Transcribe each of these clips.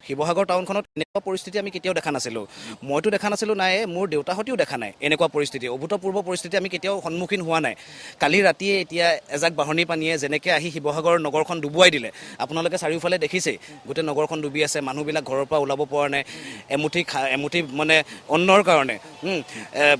শিৱসাগৰ টাউনখনত এনেকুৱা পৰিস্থিতি আমি কেতিয়াও দেখা নাছিলোঁ। মইতো দেখা নাছিলোঁ, নাই মোৰ দেউতাহঁতেও দেখা নাই এনেকুৱা পৰিস্থিতি, অভূতপূৰ্ব পৰিস্থিতি আমি কেতিয়াও সন্মুখীন হোৱা নাই। কালি ৰাতিয়ে এতিয়া এজাক বাঢ়নী পানীয়ে যেনেকৈ আহি শিৱসাগৰ নগৰখন ডুবুৱাই দিলে, আপোনালোকে চাৰিওফালে দেখিছেই গোটেই নগৰখন ডুবি আছে, মানুহবিলাক ঘৰৰ পৰা ওলাব পৰা নাই, এমুঠি মানে অন্নৰ কাৰণে,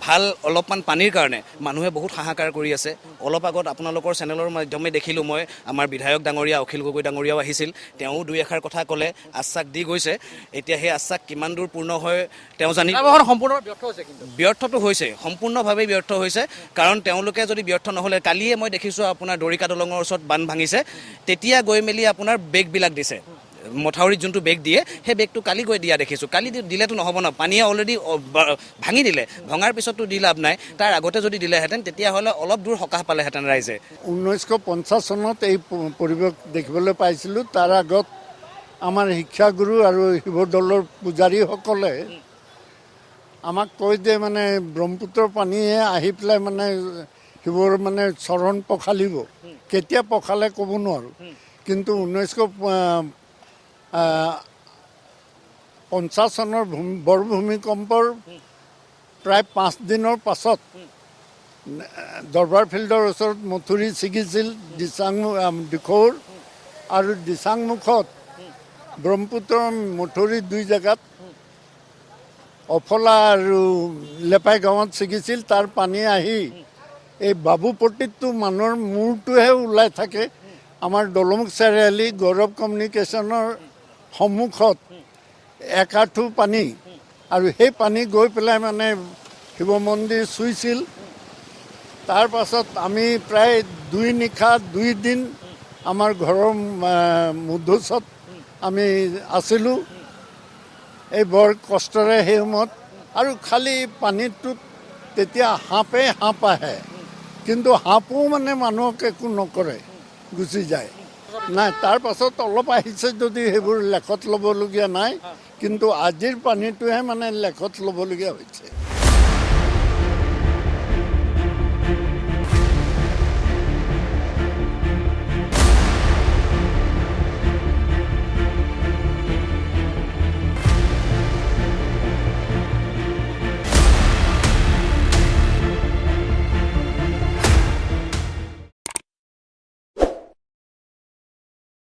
ভাল অলপমান পানীৰ কাৰণে মানুহে বহুত হাহাকাৰ কৰি আছে। অলপ আগত আপোনালোকৰ চেনেলৰ মাধ্যমে দেখিলোঁ মই, আমাৰ বিধায়ক ডাঙৰীয়া অখিল গগৈ ডাঙৰীয়াও আহিছিল, তেওঁ দুই এষাৰ কথা ক'লে, আশ্বাস দি গৈছে। এতিয়া সেই আশ্বাস কিমান দূৰ পূৰ্ণ হয় তেওঁ জানি, সম্পূৰ্ণ ব্যৰ্থ হৈছে, কিন্তু ব্যৰ্থটো হৈছে, সম্পূৰ্ণভাৱেই ব্যৰ্থ হৈছে। কাৰণ তেওঁলোকে যদি ব্যৰ্থ নহ'লে, কালিয়ে মই দেখিছোঁ আপোনাৰ দৰিকা দলঙৰ ওচৰত বান্ধ ভাঙিছে, তেতিয়া গৈ মেলি আপোনাৰ বেগবিলাক দিছে, মথাউৰিত যোনটো বেগ দিয়ে সেই বেগটো কালি গৈ দিয়া দেখিছোঁ। কালি দিলেতো নহ'ব ন, পানীয়ে অলৰেডি ভাঙি দিলে, ভঙাৰ পিছততো দি লাভ নাই, তাৰ আগতে যদি দিলেহেঁতেন তেতিয়াহ'লে অলপ দূৰ সকাহ পালেহেঁতেন ৰাইজে। 1950 চনত এই পৰিৱেশ দেখিবলৈ পাইছিলোঁ। তাৰ আগত আমাৰ শিক্ষাগুৰু আৰু শিৱদৌলৰ পূজাৰীসকলে আমাক কয় যে মানে ব্ৰহ্মপুত্ৰৰ পানীয়ে আহি পেলাই মানে শিৱৰ মানে চৰণ পখালিব, কেতিয়া পখালে ক'ব নোৱাৰোঁ। কিন্তু 1950 চনৰ বৰ ভূমিকম্পৰ প্ৰায় 5 দিনৰ পাছত দৰবাৰ ফিল্ডৰ ওচৰত মথুৰি ছিগিছিল দিখৌৰ আৰু দিচাংমুখত ব্ৰহ্মপুত্ৰৰ মথুৰি 2 জেগাত অফলা আৰু লেপাই গাঁৱত ছিগিছিল। তাৰ পানী আহি এই বাবুপট্টিতটো মানুহৰ মূৰটোহে ওলাই থাকে। আমাৰ দলমুখ চাৰিআলি গৌৰৱ কমিউনিকেশ্যনৰ সন্মুখত 1 আঁঠু পানী, আৰু সেই পানী গৈ পেলাই মানে শিৱ মন্দিৰ চুইছিল। তাৰ পাছত আমি প্ৰায় 2 নিশা 2 দিন আমাৰ ঘৰৰ মধ্যচত আমি আছিলোঁ। এই বৰ কষ্টৰে সেই সময়ত, আৰু খালি পানীটোত তেতিয়া সাপ আহে, কিন্তু সাপো মানে মানুহক একো নকৰে, গুচি যায়। নাই, তাৰ পাছত অলপ আহিছে যদি সেইবোৰ লেখত ল'বলগীয়া নাই, কিন্তু আজিৰ পানীটোহে মানে লেখত ল'বলগীয়া হৈছে।